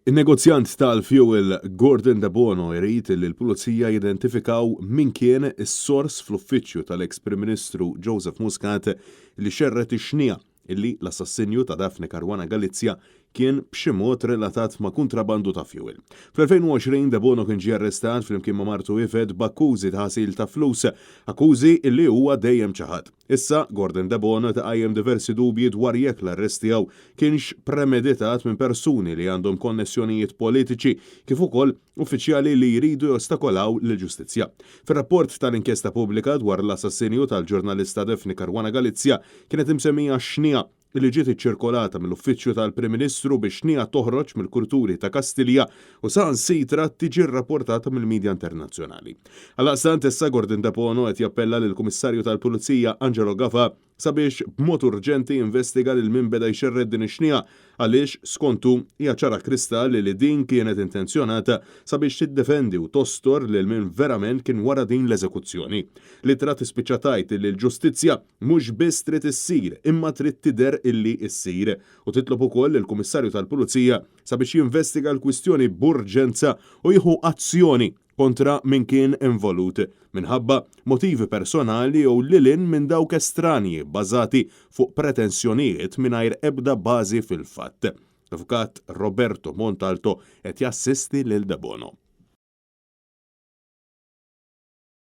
Il-negozjant tal-fuel Gordon De Bono jrid li l-pulizija jidentifikaw min kien is-sors fl-uffiċċju tal-eks Prim Ministru Joseph Muscat li xerret ix-xnija illi l-assassinju ta' Daphne Caruana Galizia kien b'xi mod relatat ma' kontrabandu ta' fuel. Fl-2020 De Bono kien ġie arrestat flimkien ma' martu Ifed b'akkużi ta' ħasil ta' flus, akkużi illi huwa dejjem ċaħad. Issa Gordon De Bono taqajjem diversi dubji dwar jekk l-arrest tiegħu kienx premeditat minn persuni li għandhom konnessjonijiet politiċi kif ukoll uffiċjali li jridu jostakolaw l-ġustizzja. Fir-rapport tal-inkjesta pubblika dwar l-assassinju tal-ġurnalista Daphne Caruana Galizia kienet imsemmija xnija li ġiet iċċirkolata mill-uffiċċju tal-Prim Ministru biex xnija toħroġ mill-kurturi ta' Kastilja u saħansitra tiġi rrapportata mill-midja internazzjonali. Għaldaqstant issa Gordon De Bono qed jappella lill-Kummissarju tal-Pulizija Angelo Gafà sabiex b'mod urġenti investiga lil min beda jxerred din ix-xnija għaliex skontu hija ċara kristalli li din kienet intenzjonata sabiex tiddefendi u tostor lil min verament kien wara din l-eżekuzzjoni. Litra tispiċċa tgħid li l-ġustizzja mhux biss trid issir imma trid tidher illi issir u titlob ukoll il-Kummissarju tal-Pulizija sabiex jinvestiga l-kwistjoni b'urġenza u jieħu azzjoni kontra min kien involut minħabba motivi personali jew lilin minn dawk estranji bbażati fuq pretensjonijiet mingħajr ebda bażi fil-fatt. L-Avukat Roberto Montalto qed jassisti lil De Bono.